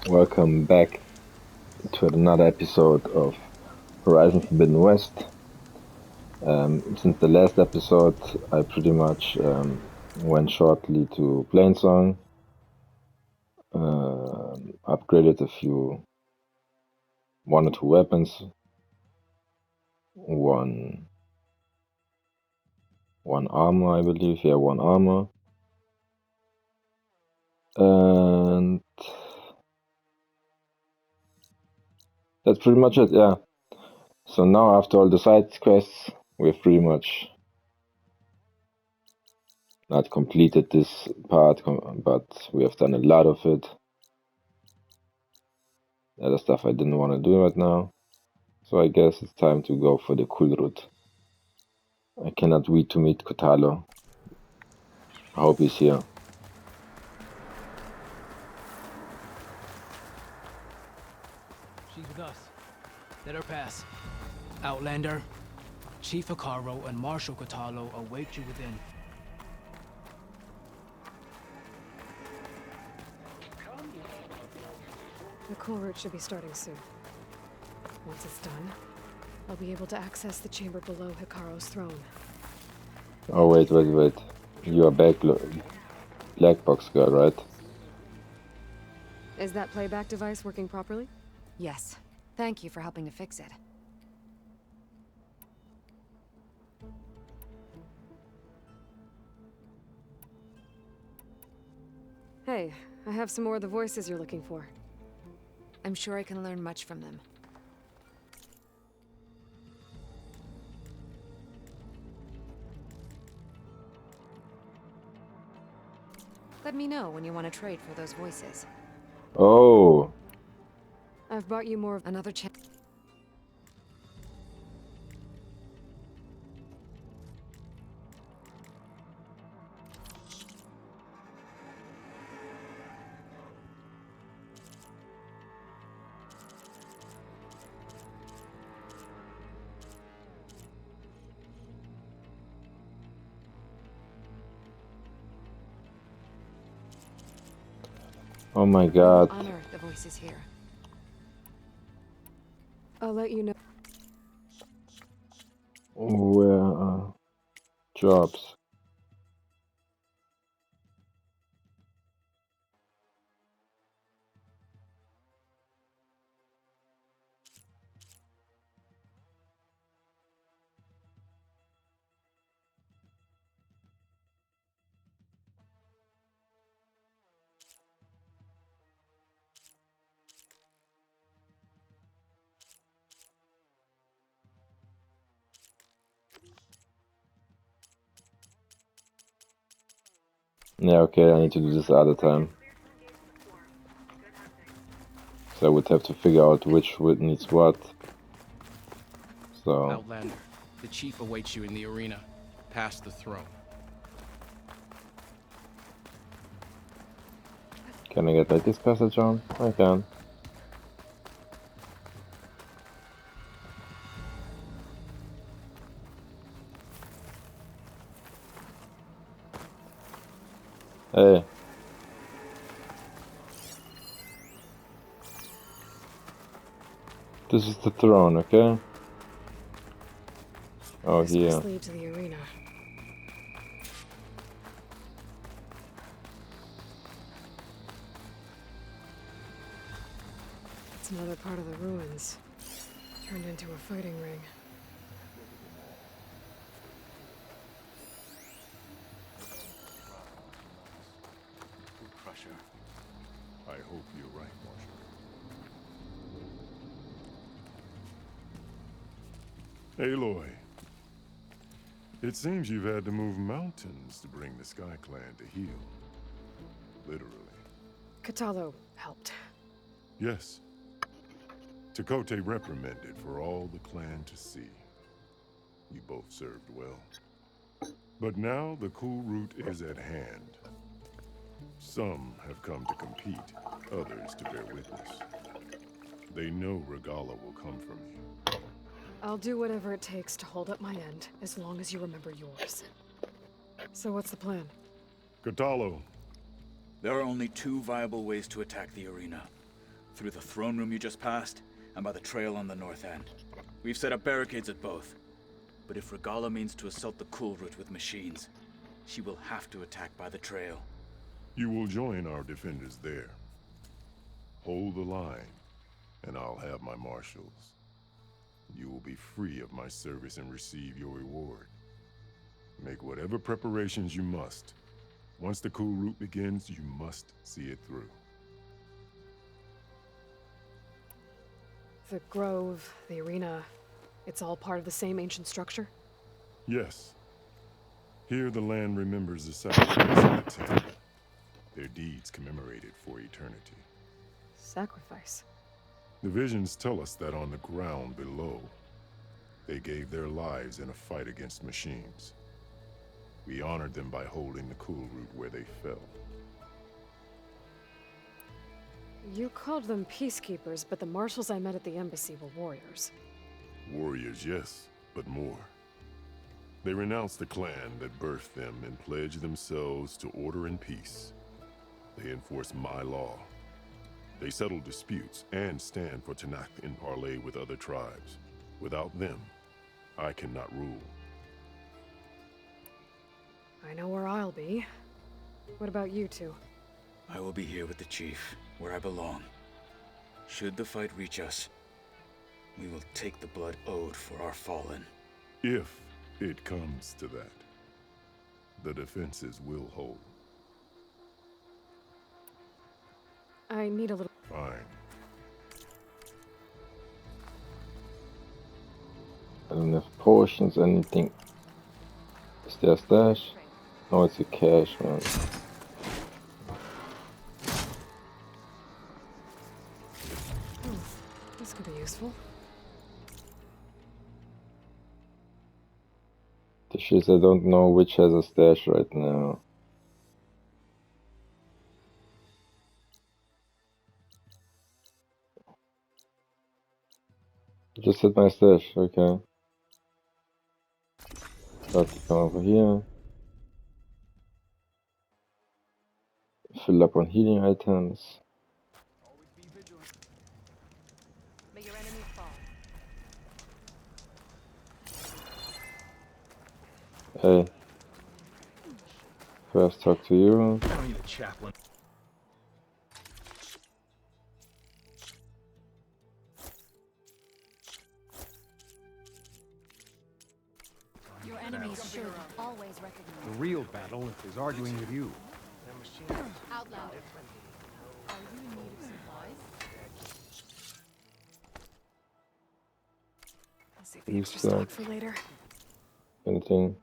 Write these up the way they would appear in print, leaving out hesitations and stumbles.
Welcome back to another episode of Horizon Forbidden West. Since the last episode, I pretty much went shortly to Plainsong, upgraded one or two weapons, one armor, I believe. Yeah, one armor, and that's pretty much it. Yeah. So now, after all the side quests, we've pretty much not completed this part, but we have done a lot of it. Other stuff I didn't want to do right now. So I guess it's time to go for the Kulrut. I cannot wait to meet Kotalo. I hope he's here. She's with us. Let her pass. Outlander, Chief Hikaru and Marshal Kotalo await you within. The Kulrut should be starting soon. Once it's done, I'll be able to access the chamber below Hikaru's throne. Oh, wait. You are black box girl, right? Is that playback device working properly? Yes. Thank you for helping to fix it. Hey, I have some more of the voices you're looking for. I'm sure I can learn much from them. Let me know when you want to trade for those voices. Oh, I've brought you more of Another chance. oh my We will god. honor the voices here. I'll let you know. Where are jobs? Yeah, okay, I need to do this other time. So I would have to figure out which needs what. So, Outlander, the chief awaits you in the arena, past the throne. can I get like this passage on? I can. Hey. This is the throne, okay? Oh, This here. must lead to the arena. It's another part of the ruins. Turned into a fighting ring. Crusher. I hope you're right, Marshal. Aloy. It seems you've had to move mountains to bring the Sky Clan to heel. Literally. Kotalo helped. Yes. Tekote reprimanded for all the clan to see. You both served well. But now the Kulrut is at hand. Some have come to compete, others to bear witness. They know Regala will come from you. I'll do whatever it takes to hold up my end, as long as you remember yours. So what's the plan? Kotalo. There are only two viable ways to attack the arena. through the throne room you just passed, and by the trail on the north end. We've set up barricades at both. But if Regala means to assault the Kulrut with machines, she will have to attack by the trail. You will join our defenders there. Hold the line, and I'll have my marshals. You will be free of my service and receive your reward. Make whatever preparations you must. Once the Kulrut begins, you must see it through. The grove, the arena, it's all part of the same ancient structure? Yes. Here the land remembers the sacrifice of the temple. Their deeds commemorated for eternity. Sacrifice? The visions tell us that on the ground below, they gave their lives in a fight against machines. We honored them by holding the Kulrut where they fell. You called them peacekeepers, but the marshals I met at the embassy were warriors. Warriors, yes, but more. They renounced the clan that birthed them and pledged themselves to order and peace. They enforce my law. They settle disputes and stand for Tanakh in parley with other tribes. Without them, I cannot rule. I know where I'll be. What about you two? I will be here with the chief, where I belong. Should the fight reach us, we will take the blood owed for our fallen. If it comes to that, the defenses will hold. I need a little... Fine. I don't have potions, anything. Is there a stash? No, it's a cache, man. This could be useful. The shit, I don't know which has a stash right now. Just hit my stash, okay. Start to come over here. Fill up on healing items. May your enemy fall. Hey. First talk to you. I don't need a chaplain. Your enemies should always recognize. The real battle is arguing with you. Outlander. Are you in need of supplies? I'll save the Use extra stock that. for later. Anything?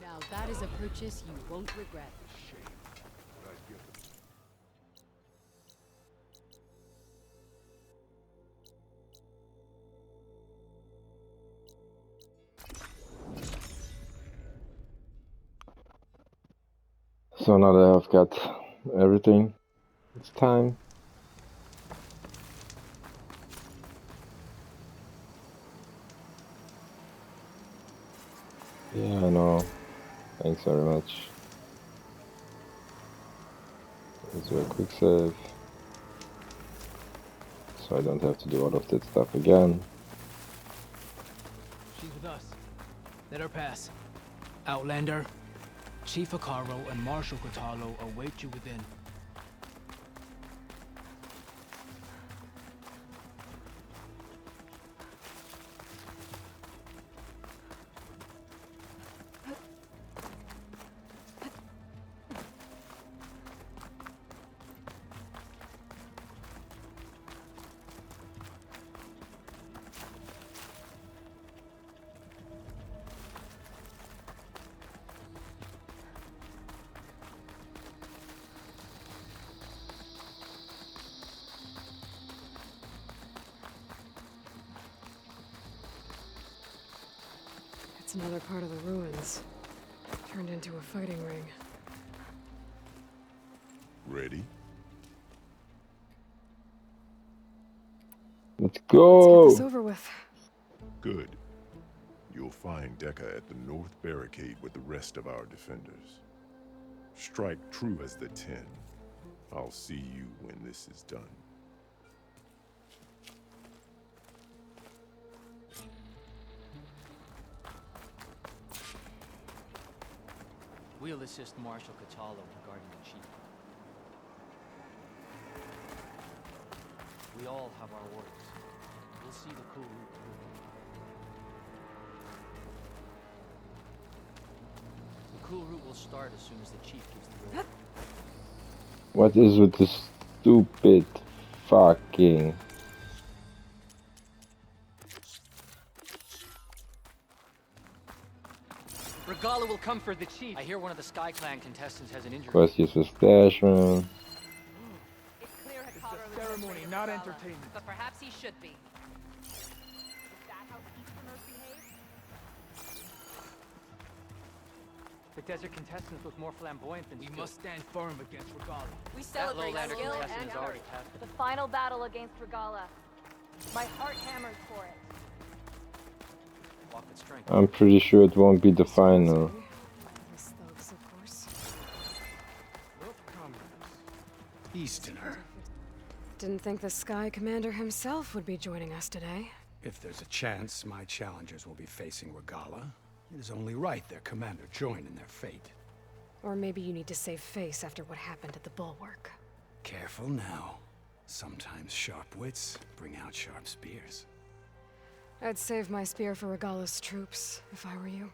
Now that is a purchase you won't regret. So now that I've got everything, it's time. Yeah, I know. Thanks very much. Let's do a quick save. So I don't have to do all of that stuff again. She's with us. Let her pass. Outlander, Chief Hikaro and Marshal Kotalo await you within. It's another part of the ruins. Turned into a fighting ring. Ready? Let's Let's go! get this over with. Good. You'll find Dekka at the north barricade with the rest of our defenders. Strike true as the 10. I'll see you when this is done. We'll assist Marshal Catallo regarding the chief. We all have our orders. We'll see the Kulrut through. The Kulrut will start as soon as the chief gives the order. What is with this stupid fucking... Regala will come for the chief. I hear one of the Sky Clan contestants has an injury. Quest use for stash, man. It's clear Hikaru is ceremony, afraid of not Regala, entertainment. but perhaps he should be. Is that how Easterners behave? The desert contestants look more flamboyant than we must stand firm against Regala. We That celebrate lowlander skill contestant and is already courage. tested. The final battle against Regala. My heart hammers for it. Walk with strength. I'm pretty sure it won't be the final. These thugs, of course. Look, comrades. Easterner. Didn't think the Sky Commander himself would be joining us today. If there's a chance my challengers will be facing Regala, it is only right their commander join in their fate. Or maybe you need to save face after what happened at the Bulwark. Careful now. Sometimes sharp wits bring out sharp spears. I'd save my spear for Regala's troops, if I were you.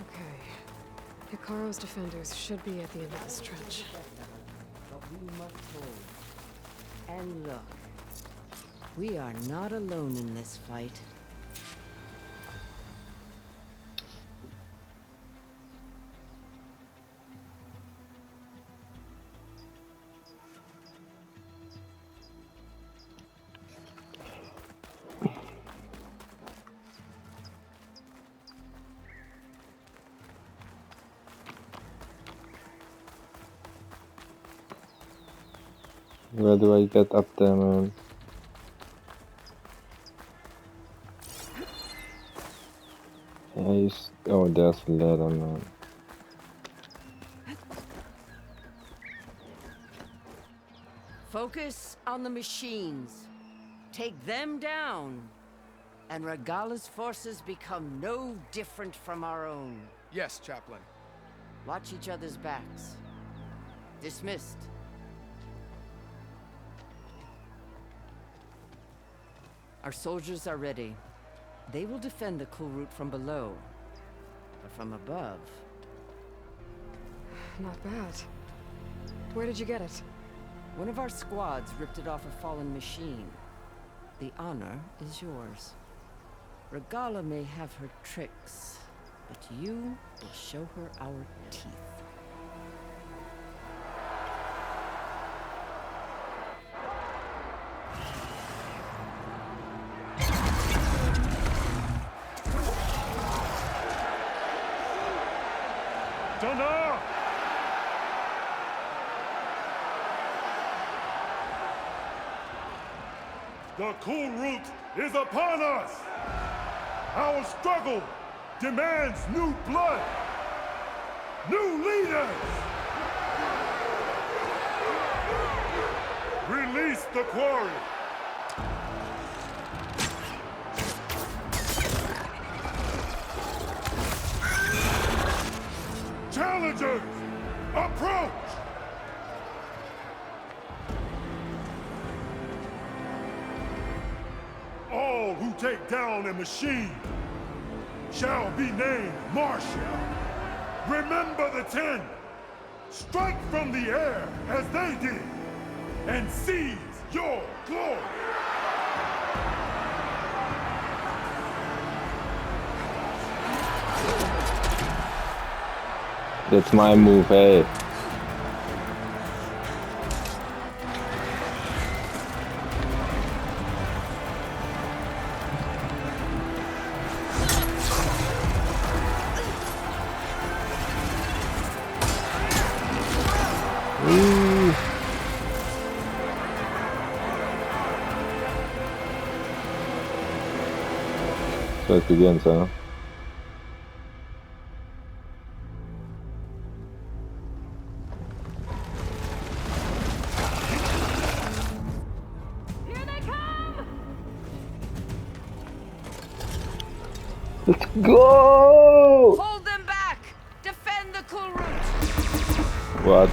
Okay. Hikaru's defenders should be at the end of this trench. But we must hold. And look, we are not alone in this fight. Where do I get up there, man? Oh, there's a ladder, man. Focus on the machines. Take them down. And Regala's forces become no different from our own. Yes, Chaplain. Watch each other's backs. Dismissed. Our soldiers are ready. They will defend the Kulrut from below. But from above... Not bad. Where did you get it? One of our squads ripped it off a fallen machine. The honor is yours. Regala may have her tricks, but you will show her our teeth. Thunder! The Kulrut is upon us! Our struggle demands new blood! New leaders! Release the quarry! Challengers, approach! All who take down a machine shall be named Marshal. Remember the 10. Strike from the air as they did, and seize your glory. That's my move, hey. Ooh. So it begins, huh? Here they come! Let's go! Hold them back! Defend the Kulrut! What?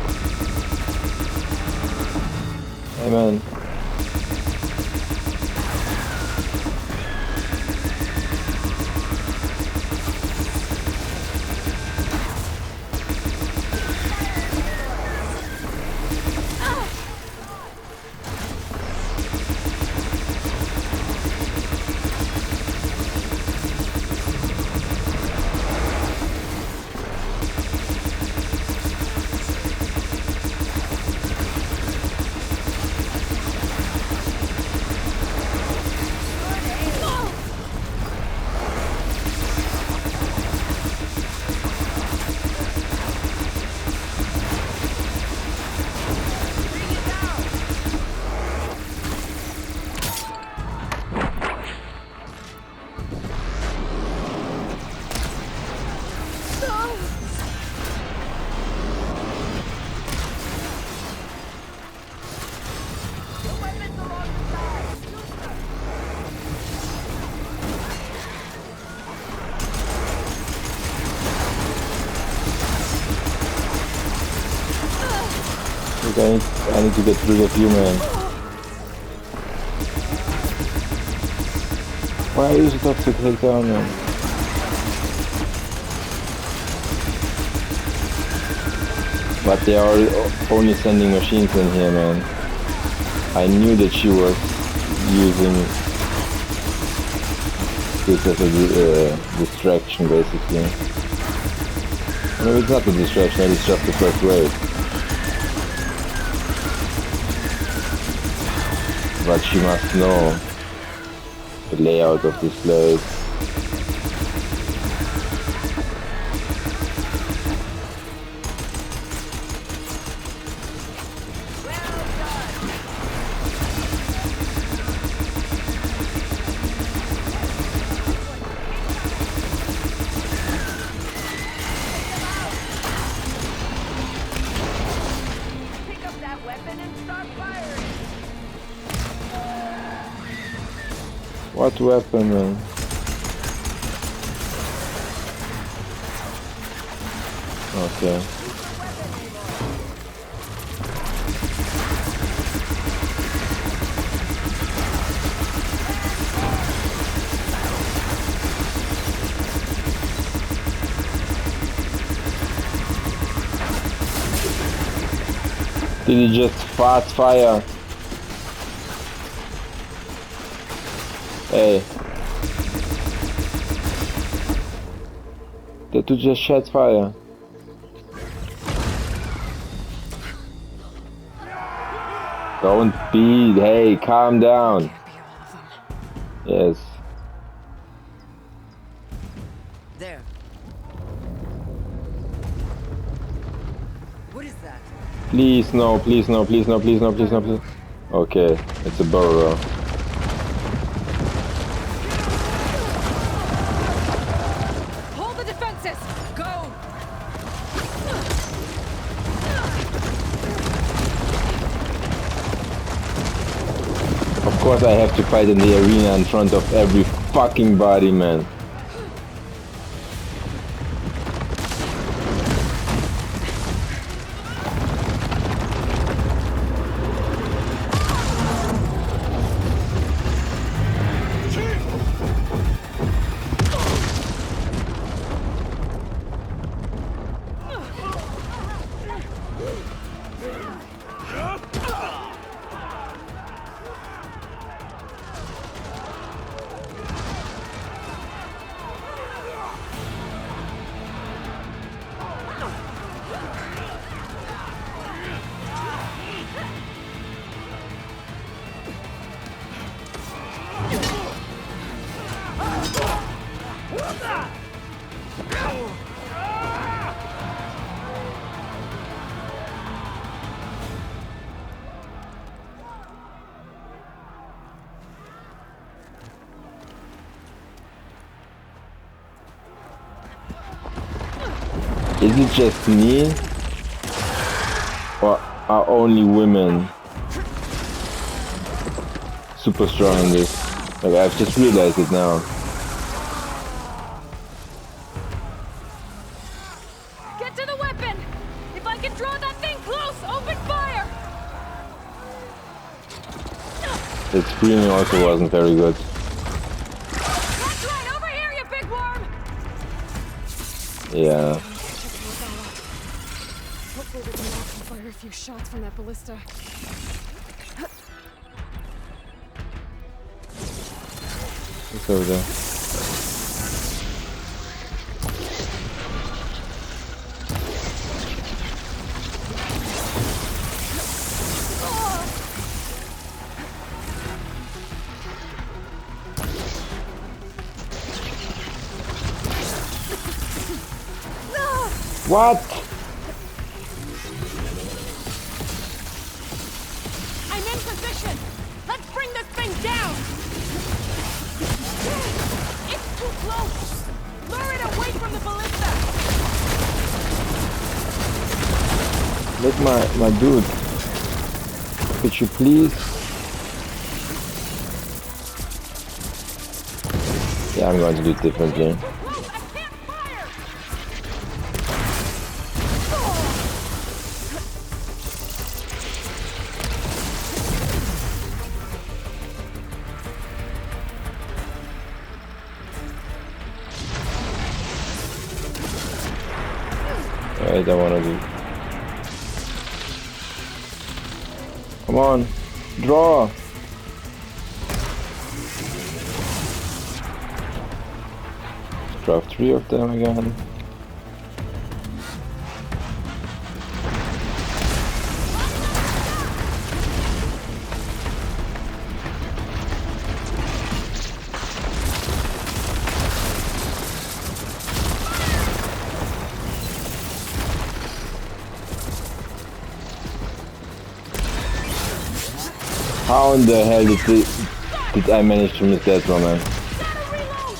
Hey man. I need to get rid of you, man. Why are you so tough to take down, man? But they are only sending machines in here, man. I knew that she was using this as a distraction, basically. I mean, it's not a distraction, it's just the first wave. But she must know the layout of this place. Pick up that weapon and start firing! What weapon, man? Okay. Did he just fast fire? Hey. Did you just shed fire? Don't be, hey, calm down. Yes. There. What is that? Please no, please no, please no, please no, please no, please. Okay, it's a burrow. Hold the defenses! Go! Of course I have to fight in the arena in front of every fucking body, man. Is it just me? Or are only women super strong in this? Like, I've just realized it now. Get to the weapon! If I can draw that thing close, open fire! The screaming also wasn't very good. That's right, over here, you big worm! Yeah. Hopefully we can knock and fire a few shots from that ballista. It's over there. What? I'm in position! Let's bring this thing down! It's too close! Lure it away from the ballista! Look, my dude. Could you please? Yeah, I'm going to do it differently. Too close! I can't fire! I don't want to do. Come on, draw. Draw 3 of them again. How in the hell did I manage to miss that one, man? Gotta reload!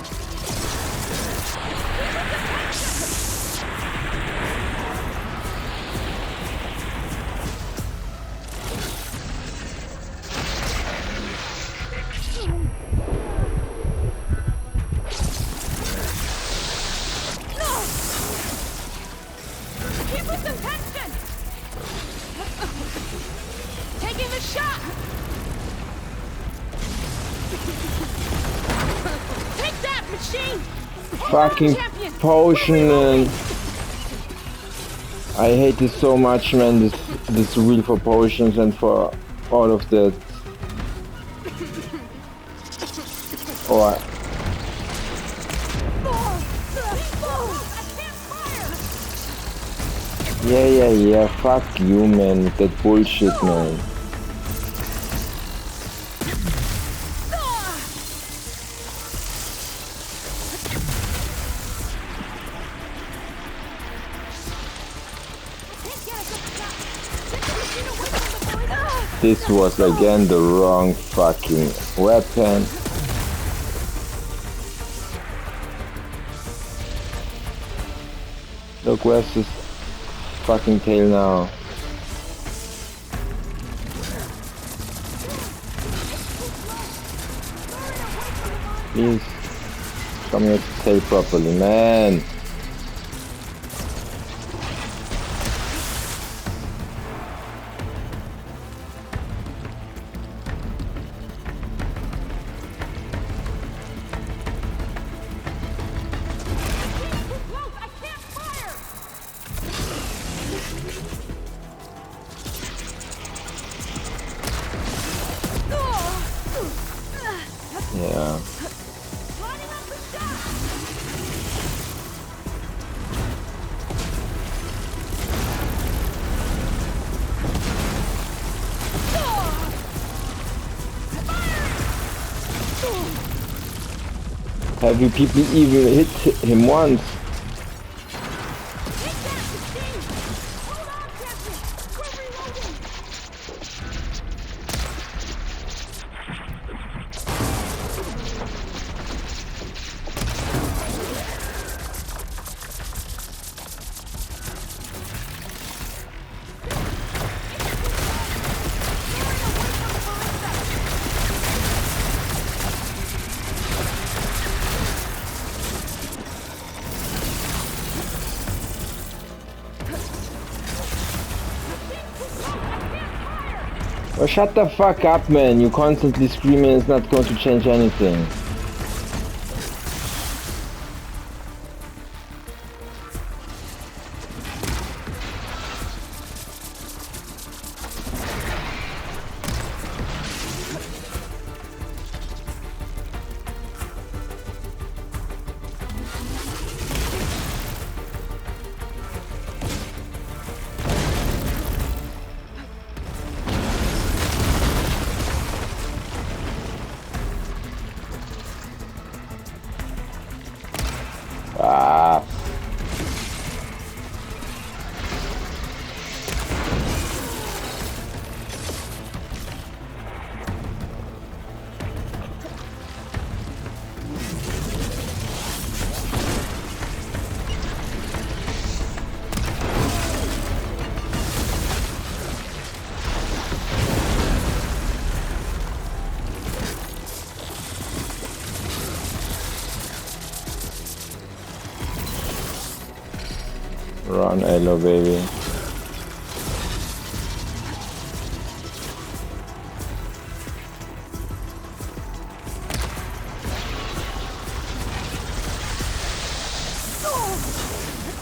Keep with some tension! Taking the shot! Take that, machine! Fucking potion, and I hate this so much, man. This wheel for potions and for all of that. Oh, yeah. Fuck you, man. With that bullshit, man. This was again the wrong fucking weapon. Look, where's this fucking tail now? Please, come here to tail properly, man. Yeah. Have you people even hit him once? Oh, shut the fuck up, man. You constantly screaming is not going to change anything. Ah. Run, Aloy, baby.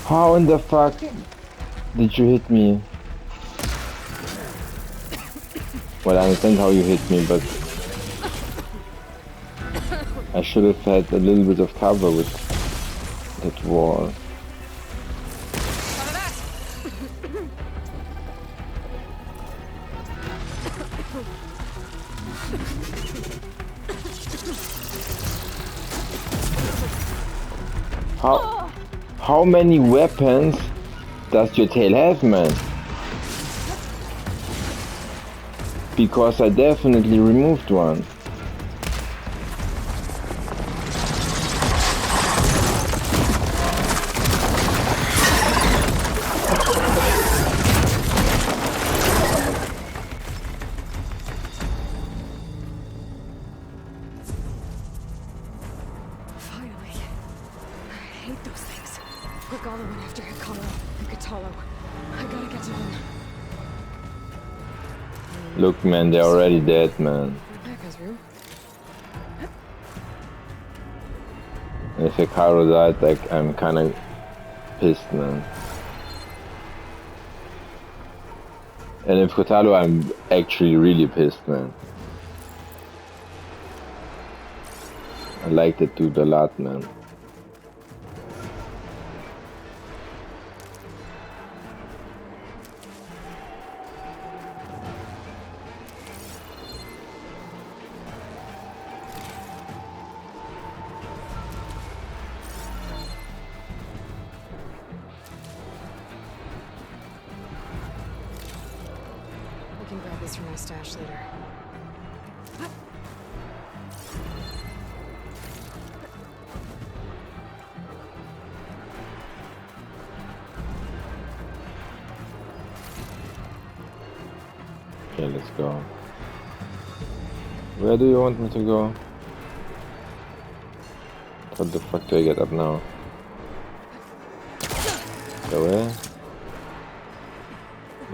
How in the fuck did you hit me? Well, I understand how you hit me, but I should have had a little bit of cover with that wall. How many weapons does your tail have, man? Because I definitely removed one. Look, man, they're already dead, man. And if Hikaru died, like, I'm kinda pissed, man. And if Kotaro, I'm actually really pissed, man. I like that dude a lot, man. For my stash later. Okay, let's go. Where do you want me to go? How the fuck do I get up now? Go away?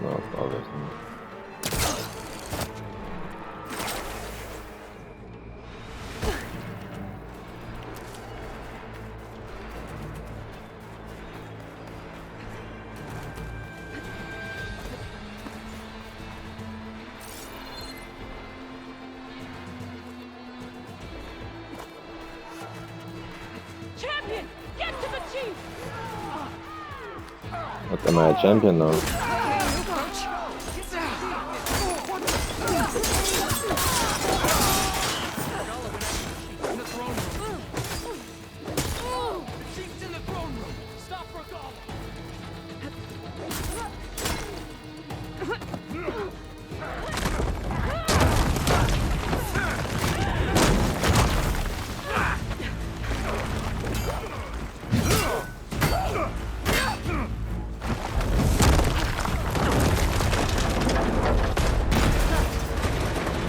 No, obviously. Champion, get to the chief. What, am I a champion now?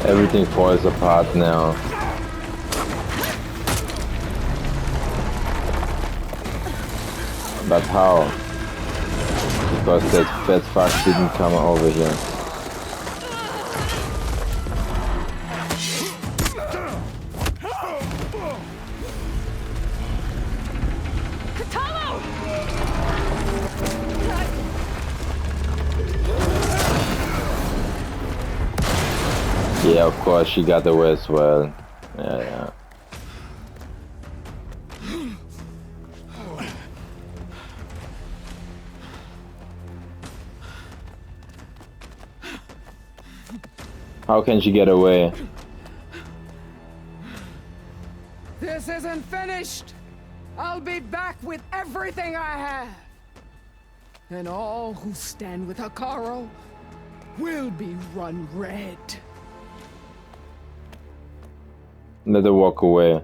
Everything falls apart now. But how? Because that fat fuck didn't come over here. yeah, of course she got away as well. Yeah. How can she get away? This isn't finished! I'll be back with everything I have! And all who stand with Hekarro will be run red. Let her walk away.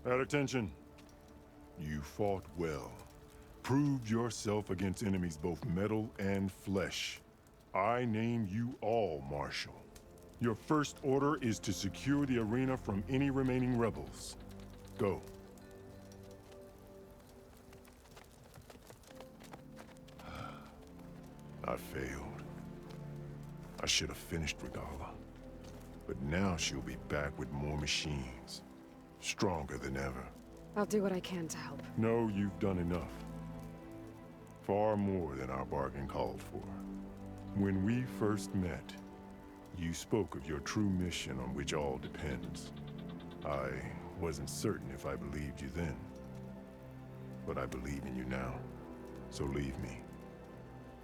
At attention. You fought well. Proved yourself against enemies both metal and flesh. I name you all Marshal. Your first order is to secure the arena from any remaining rebels. Go. I failed. I should have finished Regala. But now she'll be back with more machines. Stronger than ever. I'll do what I can to help. No, you've done enough. Far more than our bargain called for. When we first met, you spoke of your true mission on which all depends. I wasn't certain if I believed you then. But I believe in you now. So leave me.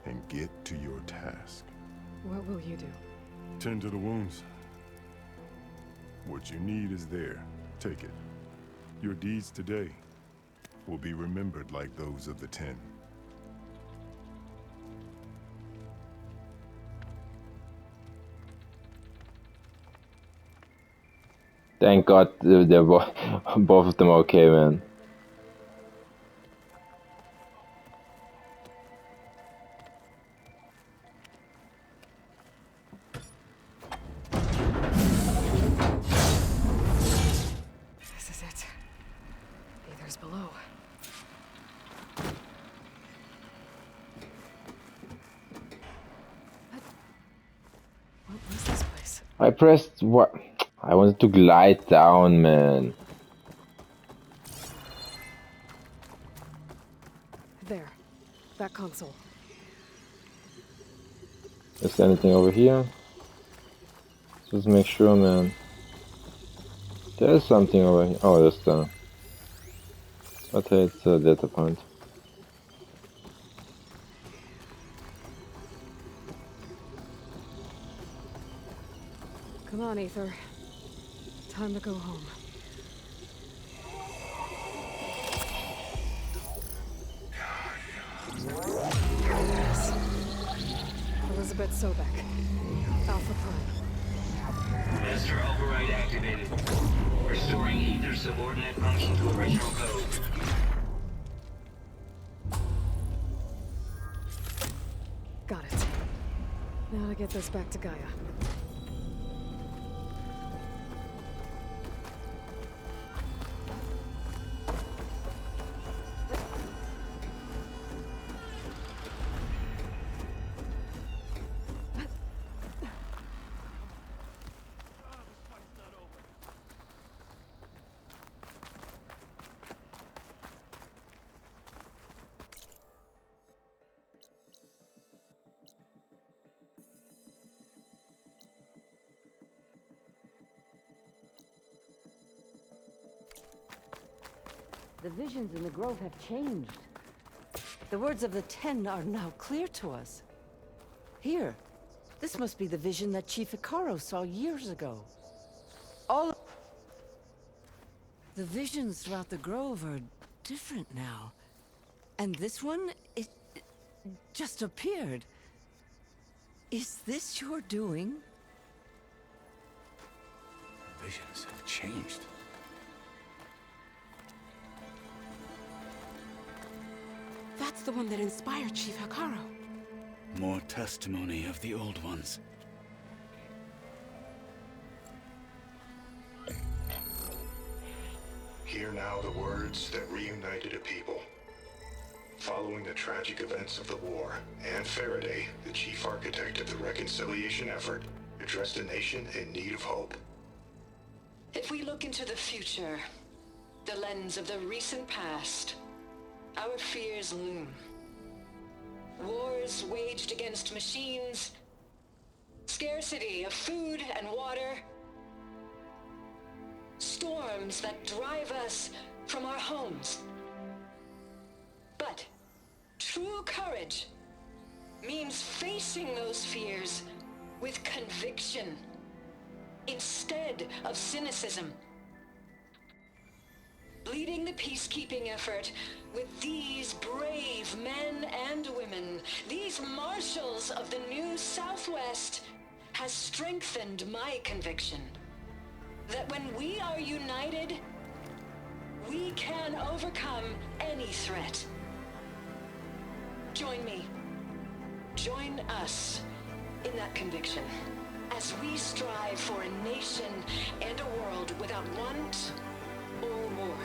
And get to your task. What will you do? Tend to the wounds. What you need is there. Take it. Your deeds today will be remembered like those of the 10. Thank God they're both of them okay, man. This is it. Aether's below. What was this place? I pressed what? I wanted to glide down, man. There. That console. Is there anything over here? Just make sure, man. There's something over here. Oh, there's the... Okay, it's a data point. Come on, Aether. Time to go home. Yes. Elizabeth Sobek. Alpha Prime. Master override activated. Restoring Aether's subordinate function to original code. Got it. Now to get this back to Gaia. The visions in the grove have changed. The words of the 10 are now clear to us. Here, this must be the vision that Chief Hekarro saw years ago. All the visions throughout the grove are different now. And this one, it just appeared. Is this your doing? Visions have changed. That's the one that inspired Chief Hekarro. More testimony of the old ones. Hear now the words that reunited a people. Following the tragic events of the war, Anne Faraday, the chief architect of the reconciliation effort, addressed a nation in need of hope. If we look into the future, the lens of the recent past, our fears loom. wars waged against machines, scarcity of food and water, storms that drive us from our homes. But true courage means facing those fears with conviction instead of cynicism. Leading the peacekeeping effort with these brave men and women, these marshals of the new Southwest, has strengthened my conviction that when we are united, we can overcome any threat. Join me. Join us in that conviction as we strive for a nation and a world without want or war.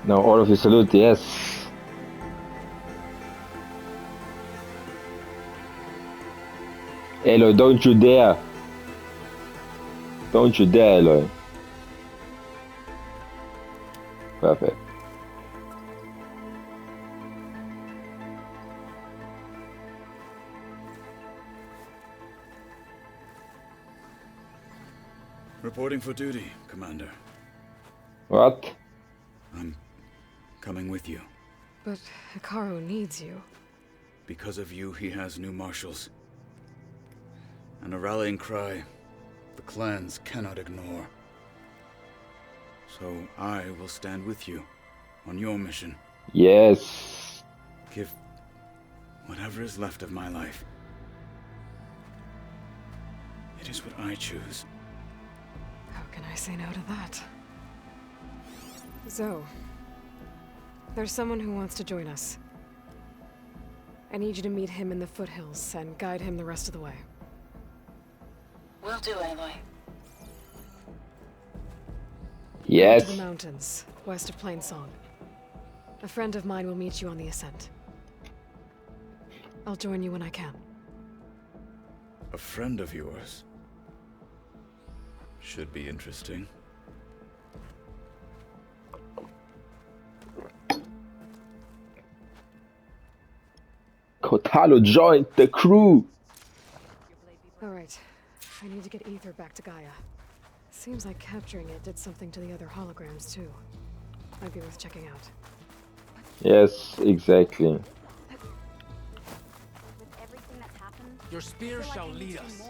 Now all of you salute, yes. Aloy, don't you dare. Don't you dare, Aloy. Perfect. Reporting for duty, Commander. What? I'm coming with you. But Hikaru needs you. Because of you, he has new marshals. And a rallying cry the clans cannot ignore. So I will stand with you on your mission. Yes. Give whatever is left of my life. It is what I choose. How can I say no to that? Zoe, there's someone who wants to join us. I need you to meet him in the foothills and guide him the rest of the way. Will do, Aloy. Yes. Go to the mountains, west of Plainsong. A friend of mine will meet you on the ascent. I'll join you when I can. A friend of yours? Should be interesting. Kotalo joined the crew. Alright, I need to get Ether back to Gaia. Seems like capturing it did something to the other holograms too. Might be worth checking out. Yes, exactly. With everything that's happened, Your spear shall lead us.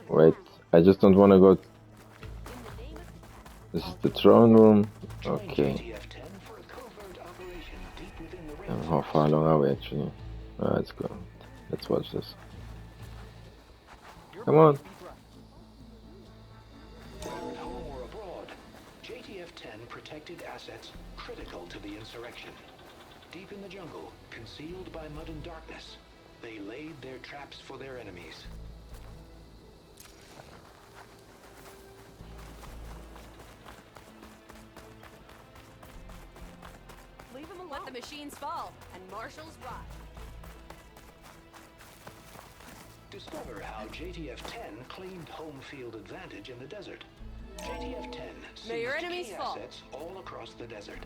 Wait, I just don't want to go. This is the throne room. Okay. How far along are we actually? Let's go. Let's watch this. Come on. Home or abroad, JTF-10 protected assets critical to the insurrection. Deep in the jungle, concealed by mud and darkness, they laid their traps for their enemies. Leave them alone. Let the machines fall, and marshals rise. Discover how JTF-10 claimed home field advantage in the desert. JTF-10 May your seized enemies key fall. assets all across the desert.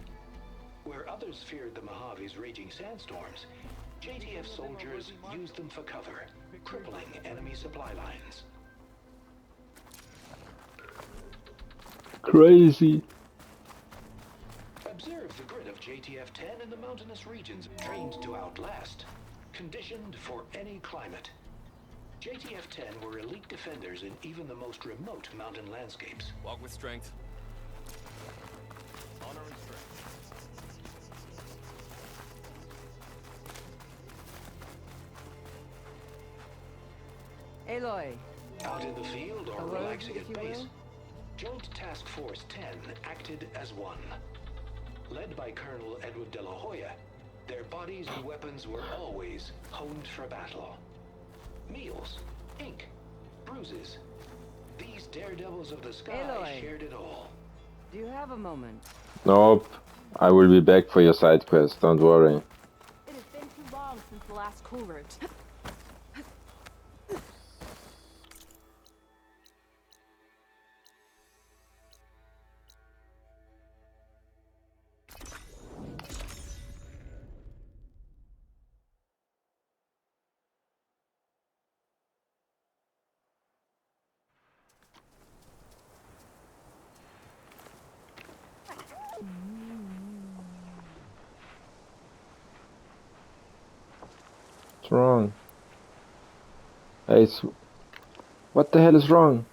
Where others feared the Mojave's raging sandstorms, JTF soldiers used them for cover, crippling enemy supply lines. Crazy. Observe the grit of JTF-10 in the mountainous regions, trained to outlast, conditioned for any climate. JTF-10 were elite defenders in even the most remote mountain landscapes. Walk with strength. Honor and strength. Aloy. Out in the field or A rogue, relaxing if at you base, will? Joint Task Force 10 acted as one. Led by Colonel Edward de la Hoya, their bodies and weapons were always honed for battle. Meals, ink, bruises. These daredevils of the sky Aloy. shared it all. Do you have a moment? Nope. I will be back for your side quest, don't worry. It has been too long since the last Kulrut. What's wrong? Hey, what the hell is wrong?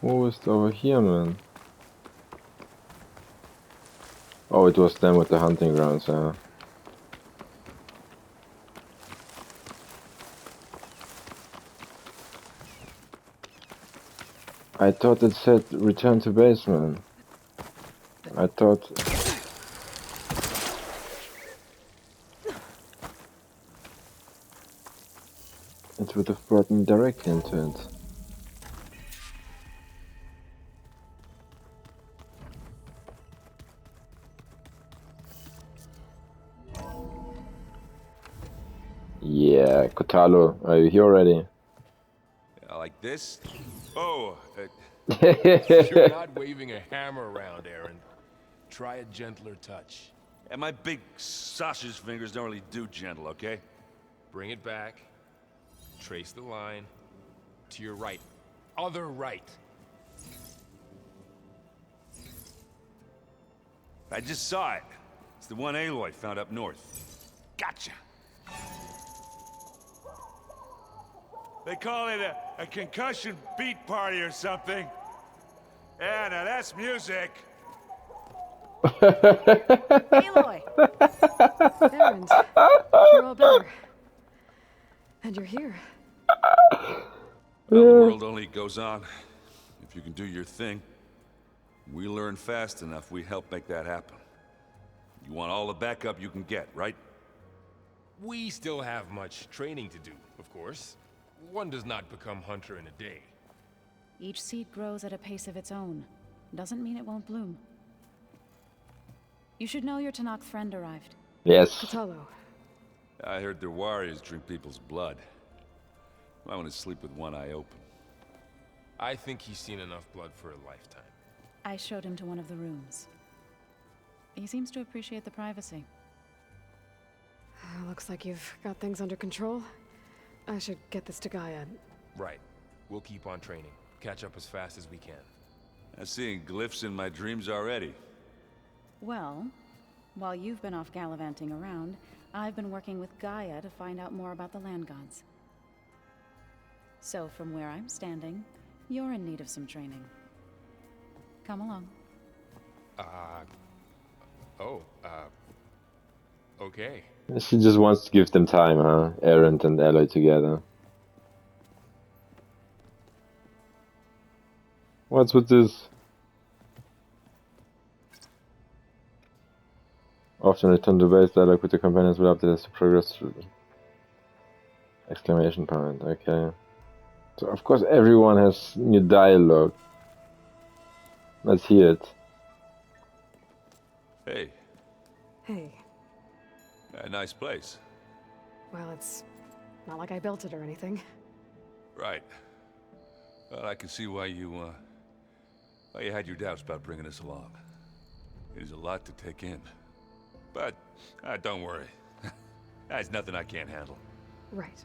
Who is over here, man? Oh, it was them with the hunting grounds, yeah. I thought it said return to base, man. I thought... it would have brought me directly into it. Yeah, Kotalo, are you here already? Like this? Oh, you're not waving a hammer around, Aaron. Try a gentler touch. And my big sausage fingers don't really do gentle, okay? Bring it back. Trace the line. To your right. Other right. I just saw it. It's the one Aloy found up north. Gotcha. They call it a concussion beat party or something. Yeah, now that's music. Aloy! Aaron, you're all better. And you're here. Well, the world only goes on if you can do your thing. We learn fast enough, we help make that happen. You want all the backup you can get, right? We still have much training to do, of course. One does not become hunter in a day. Each seed grows at a pace of its own. Doesn't mean it won't bloom. You should know your Tanakh friend arrived. Yes. Kotalo. I heard their warriors drink people's blood. I want to sleep with one eye open. I think he's seen enough blood for a lifetime. I showed him to one of the rooms. He seems to appreciate the privacy. Looks like you've got things under control. I should get this to Gaia. Right. We'll keep on training. Catch up as fast as we can. I'm seeing glyphs in my dreams already. Well, while you've been off gallivanting around, I've been working with Gaia to find out more about the land gods. So from where I'm standing, you're in need of some training. Come along. Okay. She just wants to give them time, huh? Aaron and Aloy together. What's with this? Often return to base, dialogue with the companions will update as to progress through. Exclamation point, okay. So of course everyone has new dialogue. Let's hear it. Hey. Hey. A nice place. Well, it's not like I built it or anything. Right. Well, I can see why you had your doubts about bringing us along. It is a lot to take in. But, don't worry. That's nothing I can't handle. Right.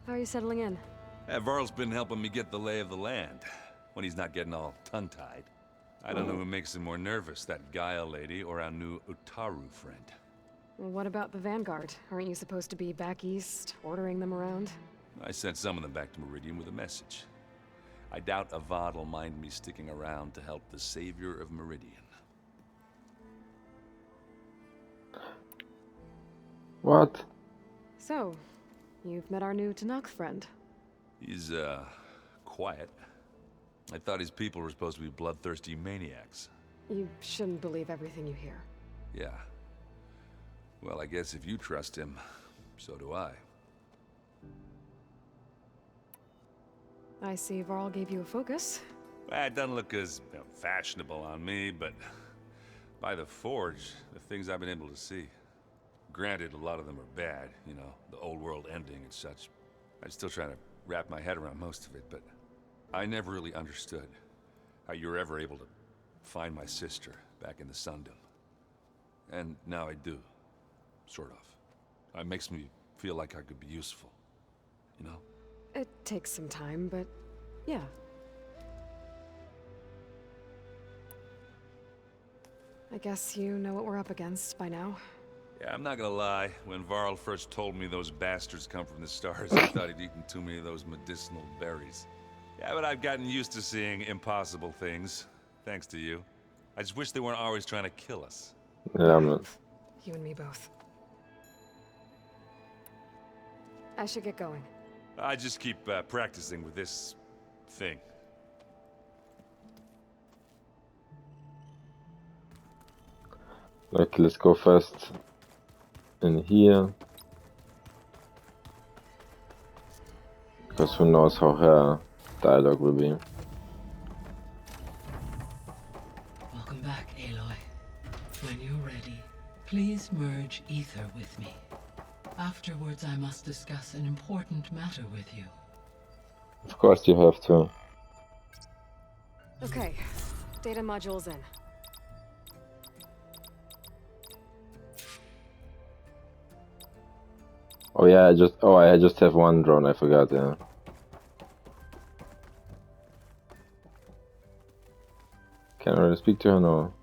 How are you settling in? Varl's been helping me get the lay of the land, when he's not getting all tongue-tied. I don't know who makes him more nervous, that Gaia lady or our new Utaru friend. Well, what about the Vanguard? Aren't you supposed to be back east, ordering them around? I sent some of them back to Meridian with a message. I doubt Avad will mind me sticking around to help the savior of Meridian. What? So, you've met our new Tanakh friend. He's, quiet. I thought his people were supposed to be bloodthirsty maniacs. You shouldn't believe everything you hear. Yeah. Well, I guess if you trust him, so do I. I see Varl gave you a focus. Well, it doesn't look as fashionable on me, but by the Forge, the things I've been able to see. Granted, a lot of them are bad, you know, the old world ending and such. I'm still trying to wrap my head around most of it, but I never really understood how you were ever able to find my sister back in the Sundom. And now I do. Sort of. It makes me feel like I could be useful. You know? It takes some time, but yeah. I guess you know what we're up against by now. Yeah, I'm not gonna lie. When Varl first told me those bastards come from the stars, I thought he'd eaten too many of those medicinal berries. Yeah, but I've gotten used to seeing impossible things, thanks to you. I just wish they weren't always trying to kill us. Yeah, man. You and me both. I should get going. I just keep practicing with this thing. Like, let's go first in here. Because who knows how her dialogue will be. Welcome back, Aloy. When you're ready, please merge ether with me. Afterwards, I must discuss an important matter with you. Of course you have to. Okay, data module's in. Oh yeah, I just have one drone, I forgot, yeah. Can I really speak to her? No.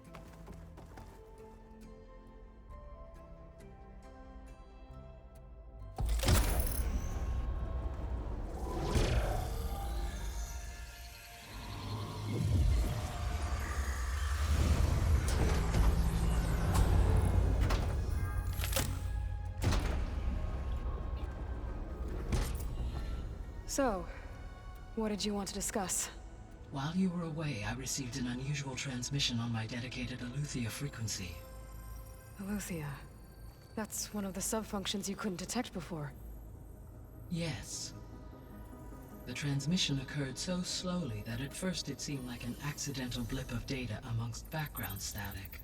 So, what did you want to discuss? While you were away, I received an unusual transmission on my dedicated Aletheia frequency. Aletheia. That's one of the sub-functions you couldn't detect before. Yes. The transmission occurred so slowly that at first it seemed like an accidental blip of data amongst background static.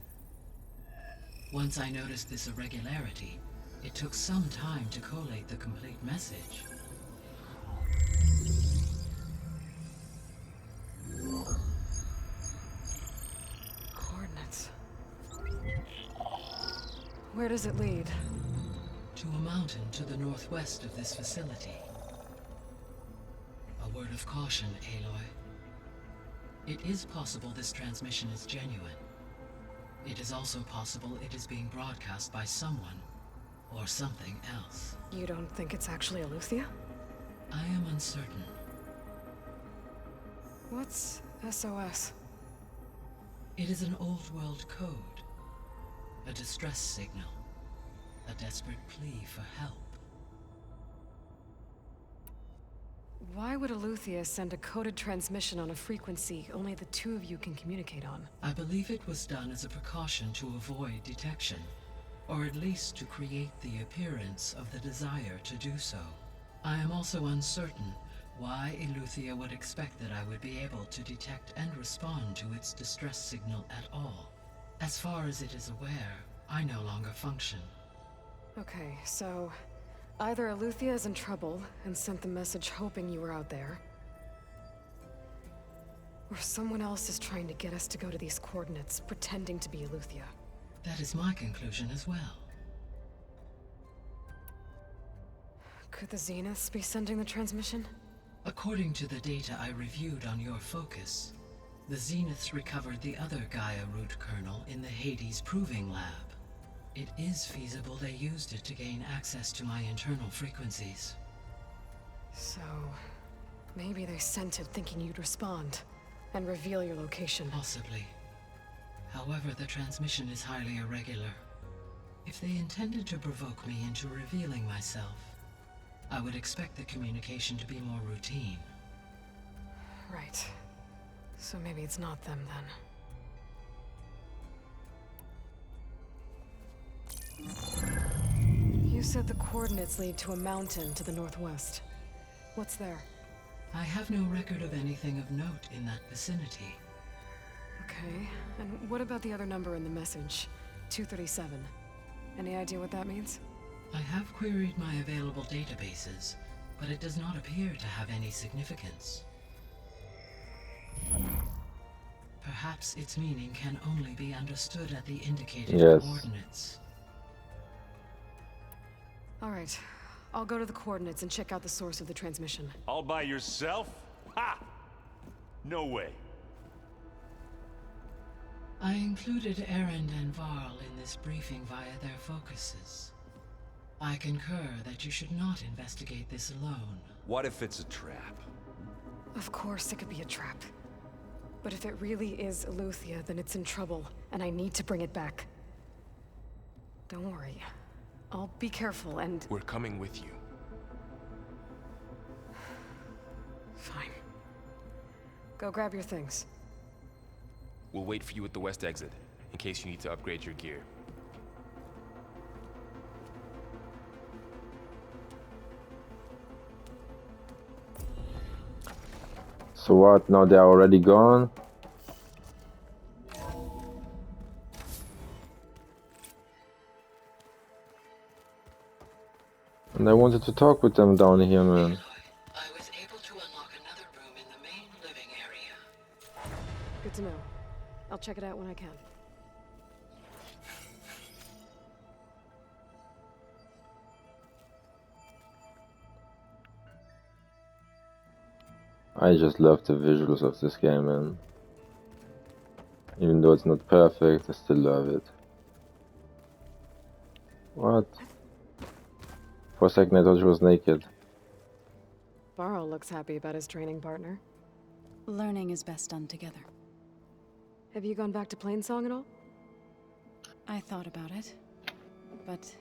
Once I noticed this irregularity, it took some time to collate the complete message. Coordinates. Where does it lead? To a mountain to the northwest of this facility. A word of caution, Aloy. It is possible this transmission is genuine. It is also possible it is being broadcast by someone or something else. You don't think it's actually Aletheia? I am uncertain. What's SOS? It is an old world code. A distress signal. A desperate plea for help. Why would Aletheia send a coded transmission on a frequency only the two of you can communicate on? I believe it was done as a precaution to avoid detection, or at least to create the appearance of the desire to do so. I am also uncertain why Aletheia would expect that I would be able to detect and respond to its distress signal at all. As far as it is aware, I no longer function. Okay, so either Aletheia is in trouble and sent the message hoping you were out there, or someone else is trying to get us to go to these coordinates, pretending to be Aletheia. That is my conclusion as well. Could the Zeniths be sending the transmission? According to the data I reviewed on your focus, the Zeniths recovered the other Gaia root kernel in the Hades Proving Lab. It is feasible they used it to gain access to my internal frequencies. So, maybe they sent it thinking you'd respond and reveal your location. Possibly. However, the transmission is highly irregular. If they intended to provoke me into revealing myself, I would expect the communication to be more routine. Right. So maybe it's not them then. You said the coordinates lead to a mountain to the northwest. What's there? I have no record of anything of note in that vicinity. Okay, and what about the other number in the message? 237. Any idea what that means? I have queried my available databases, but it does not appear to have any significance. Perhaps its meaning can only be understood at the indicated coordinates. All right. I'll go to the coordinates and check out the source of the transmission. All by yourself? Ha! No way. I included Erend and Varl in this briefing via their focuses. I concur that you should not investigate this alone. What if it's a trap? Of course it could be a trap. But if it really is Aleuther, then it's in trouble, and I need to bring it back. Don't worry. I'll be careful and... We're coming with you. Fine. Go grab your things. We'll wait for you at the west exit, in case you need to upgrade your gear. So what, now they're already gone? And I wanted to talk with them down here, man. I was able to unlock another room in the main living area. Good to know. I'll check it out when I can. I just love the visuals of this game, man. Even though it's not perfect, I still love it. What? For a second I thought she was naked. Varl looks happy about his training partner. Learning is best done together. Have you gone back to Plainsong at all? I thought about it, but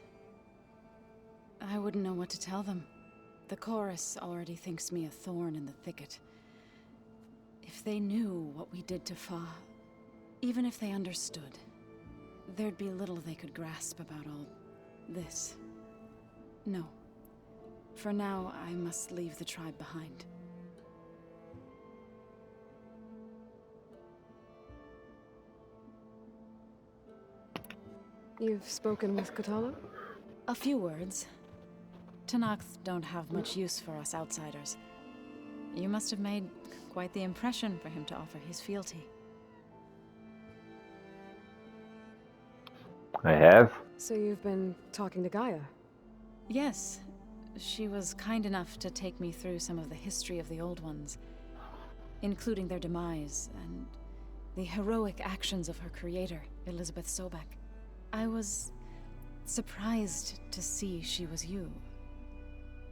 I wouldn't know what to tell them. The chorus already thinks me a thorn in the thicket. If they knew what we did to Fa, even if they understood, there'd be little they could grasp about all this. No. For now, I must leave the tribe behind. You've spoken with Kotallo? A few words. Tenakth don't have much use for us outsiders. You must have made quite the impression for him to offer his fealty. I have? So you've been talking to Gaia? Yes. She was kind enough to take me through some of the history of the Old Ones, including their demise and the heroic actions of her creator, Elizabeth Sobek. I was surprised to see she was you.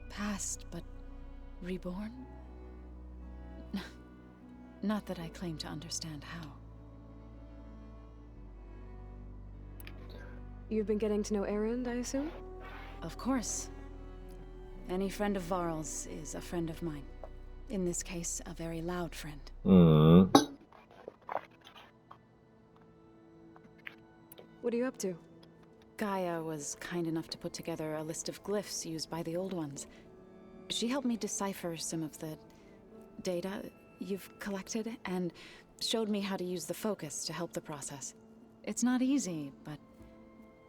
Past, but reborn? Not that I claim to understand how. You've been getting to know Erend, I assume? Of course. Any friend of Varl's is a friend of mine. In this case, a very loud friend. What are you up to? Gaia was kind enough to put together a list of glyphs used by the Old Ones. She helped me decipher some of the data you've collected, and showed me how to use the focus to help the process. It's not easy, but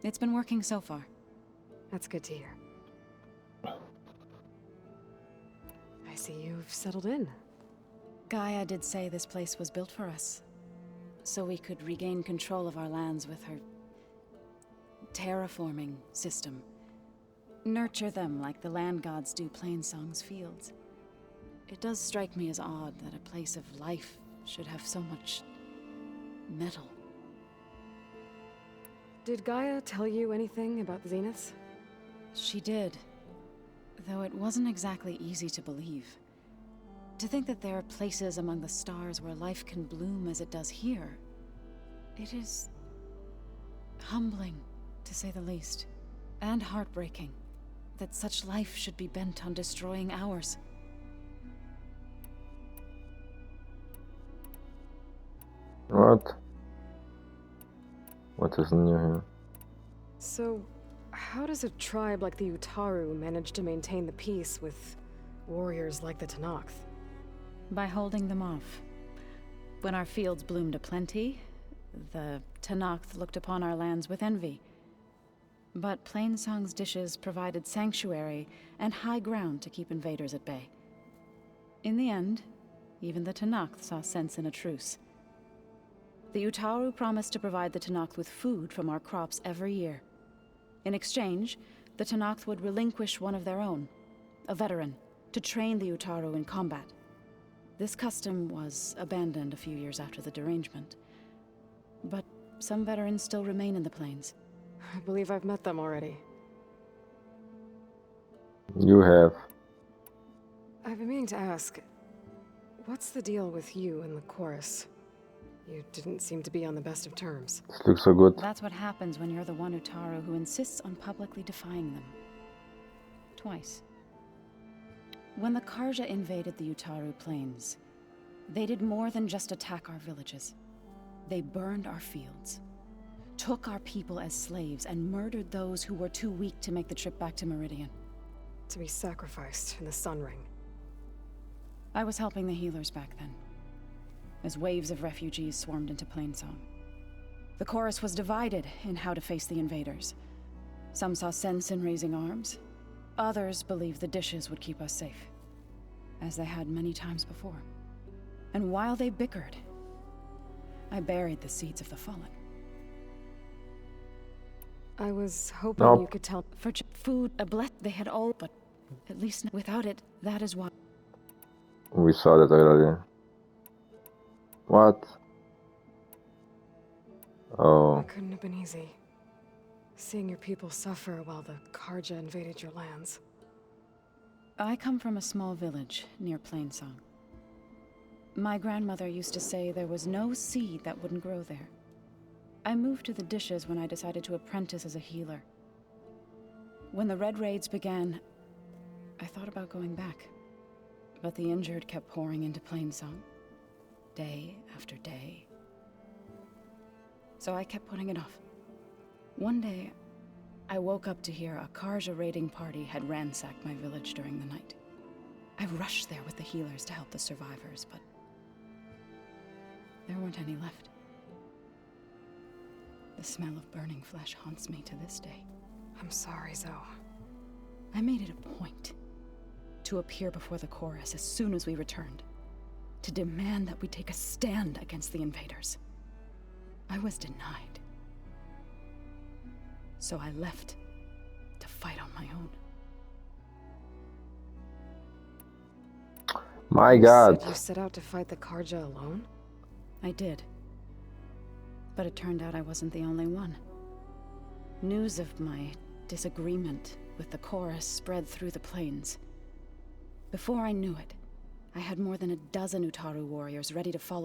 it's been working so far. That's good to hear. I see you've settled in. Gaia did say this place was built for us, so we could regain control of our lands with her terraforming system. Nurture them like the land gods do Plainsong's fields. It does strike me as odd that a place of life should have so much metal. Did Gaia tell you anything about the Zeniths? She did, though it wasn't exactly easy to believe. To think that there are places among the stars where life can bloom as it does here, it is humbling, to say the least, and heartbreaking that such life should be bent on destroying ours. What? What is new here? So, how does a tribe like the Utaru manage to maintain the peace with warriors like the Tenakth? By holding them off. When our fields bloomed aplenty, the Tenakth looked upon our lands with envy. But Plainsong's dishes provided sanctuary and high ground to keep invaders at bay. In the end, even the Tenakth saw sense in a truce. The Utaru promised to provide the Tenakth with food from our crops every year. In exchange, the Tenakth would relinquish one of their own, a veteran, to train the Utaru in combat. This custom was abandoned a few years after the derangement. But some veterans still remain in the plains. I believe I've met them already. You have. I've been meaning to ask, what's the deal with you and the chorus? You didn't seem to be on the best of terms. This looks so good. That's what happens when you're the one Utaru who insists on publicly defying them. Twice. When the Karja invaded the Utaru plains, they did more than just attack our villages. They burned our fields, took our people as slaves, and murdered those who were too weak to make the trip back to Meridian. To be sacrificed in the Sun Ring. I was helping the healers back then, as waves of refugees swarmed into Plainsong. The chorus was divided in how to face the invaders. Some saw sense in raising arms. Others believed the dishes would keep us safe, as they had many times before. And while they bickered, I buried the seeds of the fallen. I was hoping you could tell. For food, a bless, they had all, but at least without it, that is why. We saw that already. What? Oh. It couldn't have been easy. Seeing your people suffer while the Karja invaded your lands. I come from a small village near Plainsong. My grandmother used to say there was no seed that wouldn't grow there. I moved to the dishes when I decided to apprentice as a healer. When the Red Raids began, I thought about going back. But the injured kept pouring into Plainsong, day after day. So I kept putting it off. One day, I woke up to hear a Karja raiding party had ransacked my village during the night. I rushed there with the healers to help the survivors, but there weren't any left. The smell of burning flesh haunts me to this day. I'm sorry, Zoe. I made it a point to appear before the chorus as soon as we returned, to demand that we take a stand against the invaders. I was denied. So I left to fight on my own. My God. Said you set out to fight the Karja alone? I did. But it turned out I wasn't the only one. News of my disagreement with the chorus spread through the plains. Before I knew it, I had more than a dozen Utaru warriors ready to follow